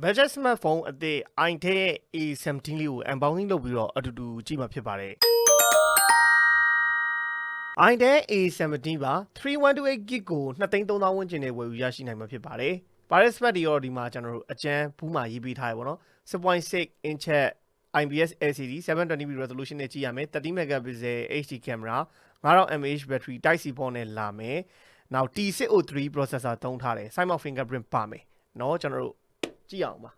budget smartphone အသစ် iTel A70 လေးကို unboxing လုပ်ပြီးတော့အတူတူကြည့်မှာဖြစ်ပါတယ် iTel A70 ပါ 3128GB ကို 2,300,000 ဝန်းကျင်နဲ့ဝယ်ယူရရှိနိုင်မှာဖြစ်ပါတယ်။ Virus Spec တွေရောဒီမှာကျွန်တော်တို့အကျန်းဘူးမှာရေးပေးထားရပါတော့ 6.6 inch IPS LCD 720p resolution နဲ့ကြည့်ရမယ် 30 megapixel HD camera 5000 mAh battery Type C port နဲ့လာမယ်။ Now T603 processor သုံးထားတယ် side mount fingerprint ပါမယ်เนาะကျွန်တော်တို့ကြည့်အောင်ပါ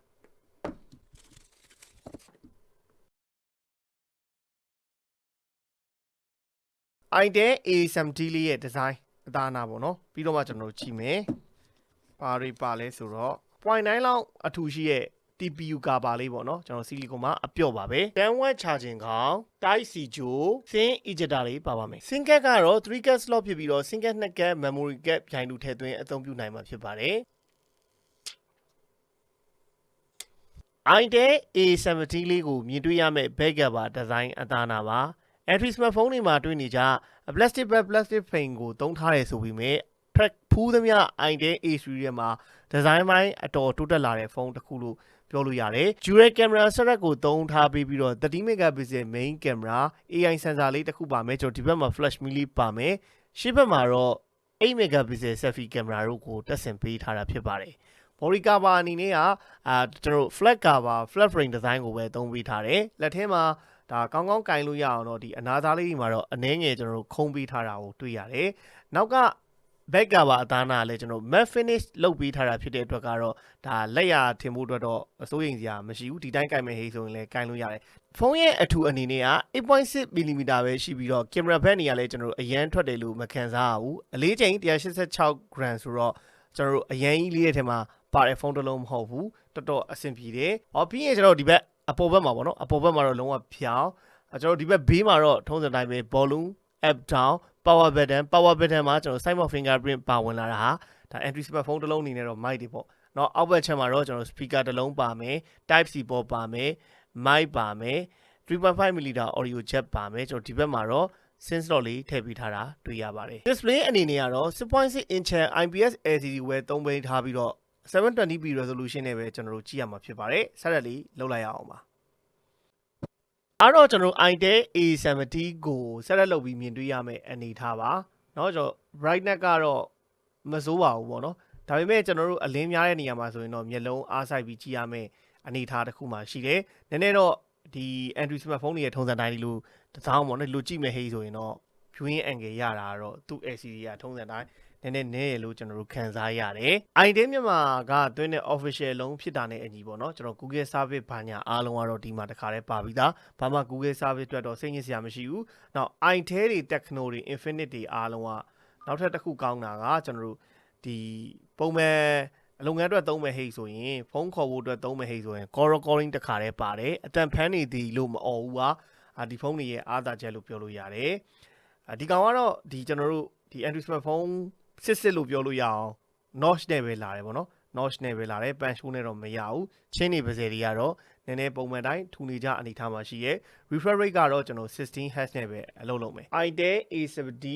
iTel A70 လေးရဲ့ design အသားအနာပေါ့နော်ပြီးတော့မှကျွန်တော်တို့ကြည့်မယ်ဘာတွေပါလဲဆိုတော့ 0.9 လောက်အထူရှိရဲ့ TPU ကာပါလေးပေါ့နော်ကျွန်တော်ဆီလီကွန်မှာအပြော့ပါပဲ 10W charging ခေါင်း Type C ဂျို Thin ejector လေးပါပါမယ် SIM card ကတော့ 3card slot ဖြစ်ပြီးတော့ SIM card 2card memory card ပြိုင်တူထည့်သွင်းအသုံးပြုနိုင်မှာဖြစ်ပါတယ်iTel A70 လေးကိုမြင်တွေ့ရမယ့် back cover design အသားအနာပါ Entry smartphone တွေမှာတွေ့နေကြ plastic bag plastic frame ကိုသုံးထားတယ်ဆိုပြီးမြဲ track ဖူးသမျှ iTel A3 ထဲမှာ design ပိုင်းအတော်တိုးတက်လာတဲ့ဖုန်းတစ်ခုလို့ပြောလို့ရတယ် Dual camera setup ကိုသုံးထားပြီးတော့ 30 megapixel main camera AI sensor လေးတစ်ခုပါမယ်ကျွန်တော်ဒီဘက်မှာ flash mili ပါမယ်ရှေ့ဘက်မှာတော့8 megapixel selfie camera တို့ကိုတက်ဆင်ပေးထားတာဖြစ်ပါတယ်body cover အနေနဲ့ကကျွန်တော် flat cover flat frame design ကိုပဲသုံးပေးထားတယ်လက်ထဲမှာဒါကောင်းကောင်းကင်လို့ရအောင်တော့ဒီအနားသားလေးတွေမှာတော့အနည်းငယ်ကျွန်တော်တို့ခုံးပေးထားတာကိုတွေ့ရတယ်နောက်က back cover အသားနာလည်းကျွန်တော် matte finish လုပ်ပေးထားတာဖြစ်တဲ့အတွက်ကတော့ဒါလက်ရထင်ဖို့အတွက်တော့အစိုးရိမ်စရာမရှိဘူးဒီတိုင်းကင်မဲ့ဟေးဆိုရင်လည်းကင်လို့ရတယ်ဖုန်းရဲ့အထူအနေနဲ့က 8.6mm ပဲရှိပြီးတော့ camera back နေရာလည်းကျွန်တော်တို့အရန်ထွက်တယ်လို့မခံစားရဘူးအလေးချိန် 186g ဆိုတော့ကျွန်တော်တို့အရန်ကြီးလေးတဲ့ထဲမှာပါတဲ့ဖုန်းတစ်လုံးမဟုတ်ဘူးတော်တော်အဆင်ပြေတယ်ဟောပြီးရင်ကျွန်တော်ဒီဘက်အပေါ်ဘက်မှာပေါ့နော်အပေါ်ဘက်မှာတော့လုံးဝဖြောင်းကျွန်တော်ဒီဘက်ဘေးမှာတော့ထုံးစံတိုင်းပဲ volume up down power button မှာကျွန်တော် side mount fingerprint ပါဝင်လာတာဟာဒါ entry smartphone တစ်လုံးအနေနဲ့တော့ mic တွေပေါ့เนาะအောက်ဘက်ချက်မှာတော့ကျွန်တော် speaker တစ်လုံးပါမယ် type C port ပါမယ် mic ပါမယ် 3.5mm audio jack ပါမယ်ကျွန်တော်ဒီဘက်မှာတော့ sense slot လေးထည့်ပေးထားတာတွေ့ရပါတယ် display အနေနဲ့ကတော့ 6.6 inch IPS LCD ဝယ်သုံးပေးထားပြီးတော့ 720p resolution နဲ့ပဲကျွန်တော်တို့ကြည့်ရမှာဖြစ်ပါတယ်ဆက်လက်လေးလောက်လိုက်ရအောင်ပါအဲ့တော့ကျွန်တော် iTel A70 ကိုဆက်လက်လုပ်ပြီးမြင်တွေ့ရမယ့်အနေထားပါเนาะကျွန်တော် brightness ကတော့မစိုးပါဘူးပေါ့နော်ဒါပေမဲ့ကျွန်တော်တို့အလင်းများတဲ့နေရာမှာဆိုရင်တော့မျက်လုံးအားစိုက်ပြီးကြည့်ရမယ့်အနေထားတစ်ခုမှရှိတယ်နည်းနည်းတော့ဒီ Android smartphone တွေရဲ့ထုံးစံတိုင်းဒီလိုတစ်စောင်းပေါ့နော်ဒီလိုကြည့်မယ်ဟေးဆိုရင်တော့ viewing angle ရတာတော့သူ့ LCD ကထုံးစံတိုင်းနည်းနည်းရလို့ကျွန်တော်တို့ခံစားရတယ် iTel မြန်မာကသွင်းတဲ့ official လုံးဖြစ်တာနဲ့အညီပေါ့နော်ကျွန်တော် Google service ဘာညာအားလုံးကတော့ဒီမှာတစ်ခါတည်းပါပြီးသားဘာမှ Google service အတွက်တော့စိတ်ညစ်စရာမရှိဘူးနောက် iTel တွေ Techno တွေ Infinite တွေအားလုံးကနောက်ထပ်တစ်ခုကောင်းတာကကျွန်တော်တို့ဒီပုံမှန်အလုပ်ငန်းအတွက်သုံးမယ်ဟိတ်ဆိုရင်ဖုန်းခေါ်ဖို့အတွက်သုံးမယ်ဟိတ်ဆိုရင် call recording တစ်ခါတည်းပါတယ်အတန်ဖမ်းနေသည်လို့မအော်ဘူးပါဒီဖုန်းတွေရဲ့အားသာချက်လို့ပြောလို့ရတယ်ဒီကောင်ကတော့ဒီကျွန်တော်တို့ဒီ Android smartphone စစ်လို့ပြောလို့ရအောင် notch နဲ့ပဲလာတယ်ပေါ့နော် notch နဲ့ပဲလာတယ် punch hole နဲ့တော့မရဘူးချင်းနေပါစေတွေကတော့နည်းနည်းပုံမှန်တိုင်းထူနေကြအနေထားမှာရှိရဲ refresh rate ကတော့ကျွန်တော် 16Hz နဲ့ပဲအလုပ်လုပ်မယ် iTel A70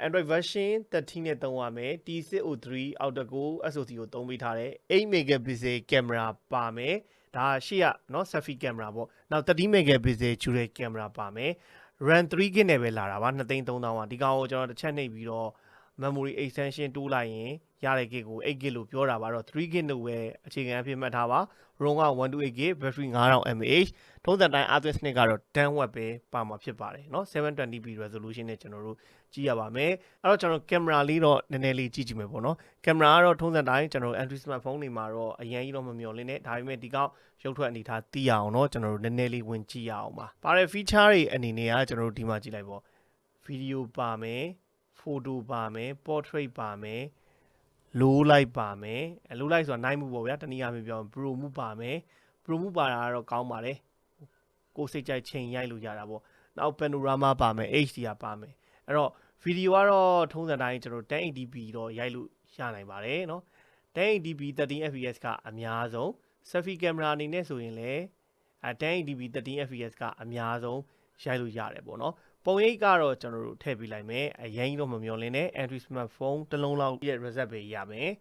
Android version 13နဲ့သုံးရမယ် T603 octa-core SoC ကိုသုံးပေးထားတယ်8 megapixel camera ပါမယ်ဒါရှေ့ကเนาะ selfie camera ပေါ့နောက်30 megapixel dual camera ပါမယ် RAM 3GB နဲ့ပဲလာတာပါ2,300,000ဒီကောင်ကိုကျွန်တော်တစ်ချက်နှိပ်ပြီးတော့ memory extension တိုးလိုက်ရင်ရတဲ့ gig ကို 8GB လို့ပြောတာပါတော့ 3GB လို့ပဲအခြေခံအဖြစ်မှတ်ထားပါ ROM က 128GB battery 5000 mAh ထုံးစံတိုင်း Asus နှစ်ကတော့ 10W ပဲပါမှာဖြစ်ပါတယ်เนาะ 720p resolution နဲ့ကျွန်တော်တို့ကြည့်ရပါမယ်အဲ့တော့ကျွန်တော် camera လေးတော့နည်းနည်းလေးကြည့်ကြည့်မယ်ပေါ့နော် camera ကတော့ထုံးစံတိုင်းကျွန်တော် Android smartphone တွေမှာတော့အရင်ကြီးတော့မမျှော်လင့်နဲ့ဒါပေမဲ့ဒီကောက်ရုပ်ထွက်အနေထားသိရအောင်เนาะကျွန်တော်တို့နည်းနည်းလေးဝင်ကြည့်ရအောင်ပါတဲ့ feature တွေအနေနဲ့ကကျွန်တော်တို့ဒီမှာကြည့်လိုက်ပေါ့ video ပါမယ် photo ပါမယ် portrait ပါမယ် low light ပါမယ် low light ဆိုတာ night mode ပေါ့ဗျာတနည်းအားဖြင့်ပြောရင် pro mode ပါမယ် pro mode ပါတာကတော့ကောင်းပါတယ်ကိုယ်စိတ်ကြိုက်ချိန်ရိုက်လို့ရတာပေါ့နောက် panorama ပါမယ် HDR ပါမယ်အဲ့တော့ video ကတော့ထုံးစံတိုင်းကျွန်တော် 1080p တော့ရိုက်လို့ရနိုင်ပါတယ်เนาะ 1080p 13fps ကအများဆုံး selfie camera အနေနဲ့ဆိုရင်လည်း1080p 13fps ကအများဆုံးရိုက်လို့ရတယ်ပေါ့เนาะပုံရိပ်ကတော့ကျွန်တော်တို့ထည့်ပေးလိုက်မယ်အရင်ကြီးတော့မမျှော်လင့်နဲ့ Android smartphone တစ်လုံးလောက်ရဲ့ result ပဲရမယ်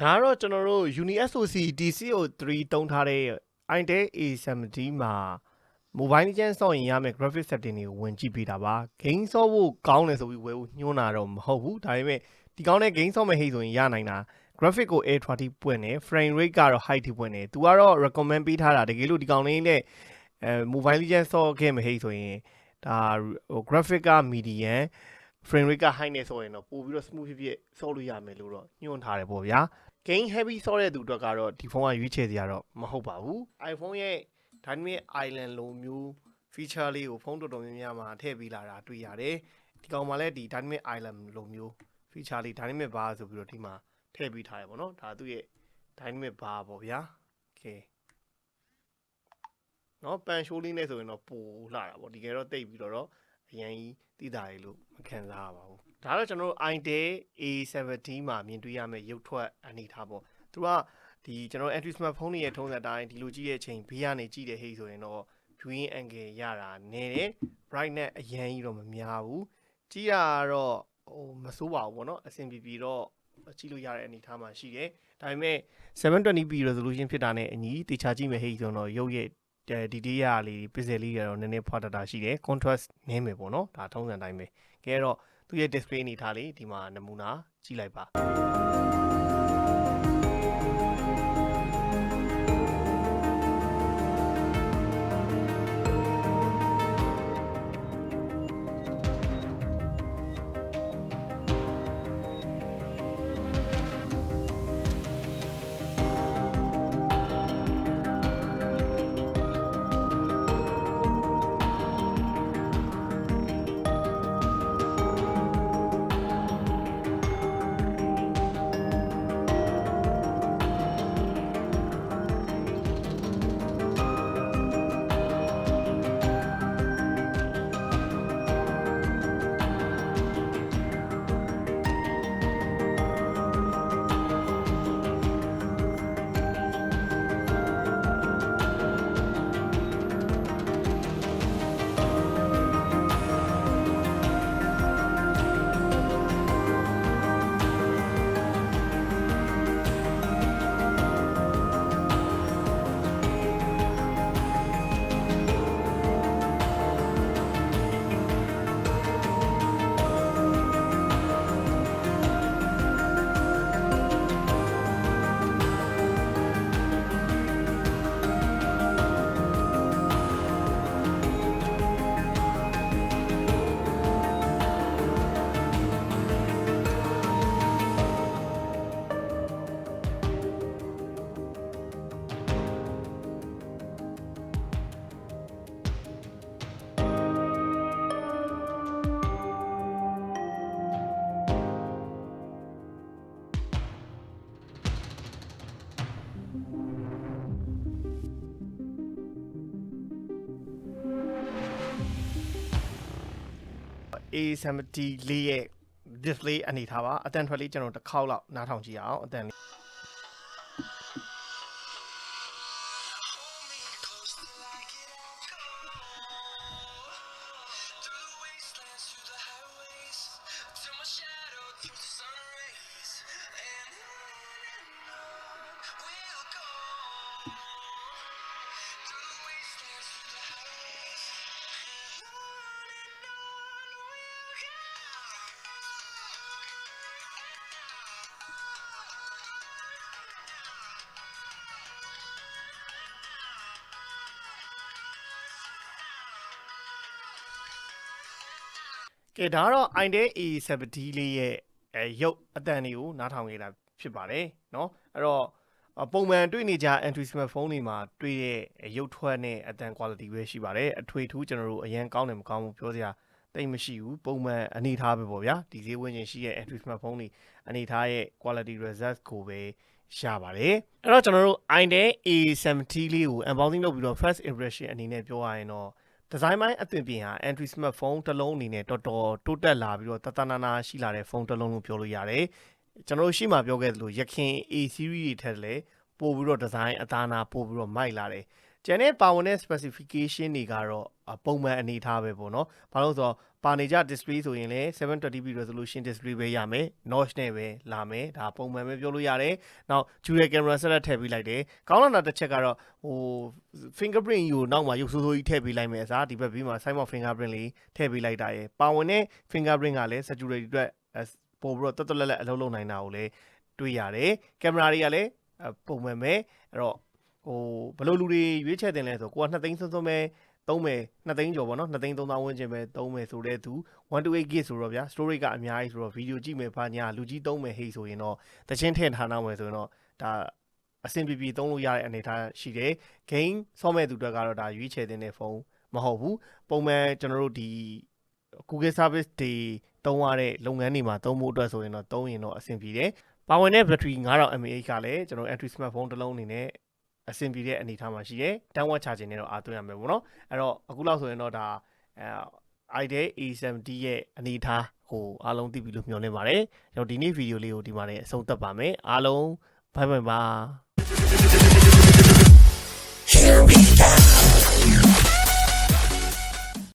ဒါကတော့ကျွန်တော်တို့ Uni SoC TCO3 သုံးထားတဲ့ iTel A70 မှာ Mobile Legends ဆော့ရင်ရမယ် graphic setting တွေကိုဝင်ကြည့်ပေးတာပါ game ဆော့ဖို့ကောင်းတယ်ဆိုပြီးဝယ်ဖို့ညွှန်းတာတော့မဟုတ်ဘူးဒါပေမဲ့ဒီကောင်းတဲ့ game ဆော့မဲ့ဟိတ်ဆိုရင်ရနိုင်တာ graphic ကို ultra ထိပွင့်တယ် frame rate ကတော့ high ထိပွင့်တယ်သူကတော့ recommend ပေးထားတာတကယ်လို့ဒီကောင်းလေးနဲ့Mobile Legends ဆော့ခဲ့မဲ့ဟိတ်ဆိုရင်ဒါ graphic က medium frame rate က high နဲ့ဆော့ရင်တော့ပို့ပြီးတော့ smooth ဖြစ်ဆော့လို့ရမယ်လို့တော့ညွှန်းထားတယ်ပေါ့ဗျာ game heavy ဆော့တဲ့သူအတွက်ကတော့ဒီဖုန်းကရွေးချယ်စရာတော့မဟုတ်ပါဘူး iPhone ရဲ့ Dynamic Island လိုမျိုး feature လေးကိုဖုန်းတော်တော်များများမှာထည့်ပေးလာတာတွေ့ရတယ်ဒီကောင်မှာလည်းဒီ Dynamic Island လိုမျိုး feature လေး Dynamic bar ဆိုပြီးတော့ဒီမှာထည့်ပေးထားရပေါ့နော်ဒါသူ့ရဲ့ Dynamic bar ပေါ့ဗျာ okay နော်ပန်ရှိုးလေးနဲ့ဆိုရင်တော့ပိုလာတာပေါ့ဒီကဲတော့တိတ်ပြီးတော့အရင်ကြီးသိတာရေလို့မခံစားရပါဘူးဒါတော့ကျွန်တော်တို့ iTel A70 မှာမြင်တွေ့ရမယ့်ရုပ်ထွက်အနေထားပေါ့သူကဒီကျွန်တော် Android smartphone တွေရဲ့ထုံးစံအတိုင်းဒီလိုကြည့်တဲ့အချိန်ဘေးကနေကြည့်တဲ့ဟိတ်ဆိုရင်တော့ viewing angle ရတာနည်းတယ် brightness အရင်ကြီးတော့မများဘူးကြည့်ရတော့မစိုးပါဘူးပေါ့နော်အဆင်ပြေတော့ကြည့်လို့ရတဲ့အနေထားမှာရှိတယ်ဒါပေမဲ့ 720p resolution ဖြစ်တာနဲ့အညီတေချာကြည့်မဲ့ဟိတ်ဆိုတော့ရုပ်ရဲ့ဒီတရားလေး pixel လေးတွေတော့နည်းနည်းဖွာတတာရှိတယ် contrast နည်းမယ်ပေါ့နော်ဒါထုံးစံတိုင်းပဲကဲတော့သူ့ရဲ့ display အနေထားလေးဒီမှာနမူနာကြည့်လိုက်ပါA70 လေးရဲ့ display အနေထားပါအတန်ထွက်လေးကျွန်တော်တစ်ခေါက်လောက်နားထောင်ကြည့်အောင်အတန်လေးကဲဒါတော့ iTel A70 လေးရဲ့ရုပ်အတန်တွေကိုနားထောင်နေတာဖြစ်ပါတယ်เนาะအဲ့တော့ပုံမှန်တွေ့နေကြ Android smartphone တွေမှာတွေ့တဲ့ရုပ်ထွက်နဲ့အတန် quality ပဲရှိပါတယ်အထွေထူးကျွန်တော်တို့အရင်ကောင်းတယ်မကောင်းဘူးပြောစရာတိတ်မရှိဘူးပုံမှန်အနေထားပဲပေါ့ဗျာဒီဈေးဝန်းကျင်ရှိတဲ့ Android smartphone တွေအနေထားရဲ့ quality result ကိုပဲရပါတယ်အဲ့တော့ကျွန်တော်တို့ iTel A70 လေးကို unboxing လုပ်ပြီးတော့ first impression အနေနဲ့ပြောရရင်တော့ဒီဇိုင်းပိုင်းအသွင်ပြင်ဟာ Android smartphone တစ်လုံးအနေနဲ့တော်တော်တိုးတက်လာပြီးတော့တသနာနာရှိလာတဲ့ဖုန်းတစ်လုံးလို့ပြောလို့ရတယ်ကျွန်တော်တို့ရှိမှပြောခဲ့သလိုရခင် A series တွေထက်လည်းပို့ပြီးတော့ဒီဇိုင်းအသားနာပို့ပြီးတော့မိုက်လာတယ် ကျန်တဲ့ပါဝင်တဲ့ specification တွေကတော့ပုံမှန်အနေထားပဲပေါ့နော်ဘာလို့ဆိုတော့ပါနေကြ display ဆိုရင်လည်း 720p resolution display ပဲရမယ် notch နဲ့ပဲလာမယ်ဒါပုံမှန်ပဲပြောလို့ရတယ်နောက် dual camera setup ထည့်ပေးလိုက်တယ်ကောင်းလာတစ်ချက်ကတော့ဟို fingerprint ကိုနောက်မှာရုပ်ဆိုးဆိုးကြီးထည့်ပေးလိုက်မယ်အစားဒီဘက်ဘေးမှာ side mount fingerprint လေးထည့်ပေးလိုက်တာရယ်ပါဝင်တဲ့ fingerprint ကလည်း security အတွက်ပို့ပြီးတော့တော်တော်လက်အလုပ်လုပ်နိုင်တာကိုလည်းတွေ့ရတယ်ကင်မရာတွေကလည်းပုံမှန်ပဲအဲ့တော့ဟိုဘယ်လိုလူတွေရွေးချယ်တင်လဲဆိုကိုက2သိန်းစွန်းစွန်းပဲသုံးမယ်2သိန်းကျော်ပေါ့နော်2သိန်း3000ဝန်းကျင်ပဲသုံးမယ်ဆိုတဲ့သူ128GB ဆိုတော့ဗျာ storage ကအများကြီးဆိုတော့ဗီဒီယိုကြည့်မယ်ဘာညာလူကြီးသုံးမယ်ဟေ့ဆိုရင်တော့တချင်းထည့်ထားနိုင်မယ်ဆိုရင်တော့ဒါအဆင်ပြေပြေသုံးလို့ရတဲ့အနေအထားရှိတယ် game ဆော့မဲ့သူတွေကတော့ဒါရွေးချယ်တဲ့ဖုန်းမဟုတ်ဘူးပုံမှန်ကျွန်တော်တို့ဒီ Google service တွေသုံးရတဲ့လုပ်ငန်းတွေမှာသုံးဖို့အတွက်ဆိုရင်တော့သုံးရင်တော့အဆင်ပြေတယ်ပါဝင်တဲ့ battery 9000 mAh ကလည်းကျွန်တော် entry smartphone တစ်လုံးအနေနဲ့အဆင်ပြေတဲ့အနေအထားမှာရှိတယ်။downward charging နဲ့တော့အားသွင်းရမယ်ပေါ့နော်။အဲ့တော့အခုလောက်ဆိုရင်တော့ဒါiTel A70 ရဲ့အနေအထားကိုအားလုံးသိပြီလို့မျှော်လင့်ပါတယ်။ကျွန်တော်ဒီနေ့ဗီဒီယိုလေးကိုဒီမှာလည်းအဆုံးသတ်ပါမယ်။အားလုံးဘိုင်ဘိုင်ပါ။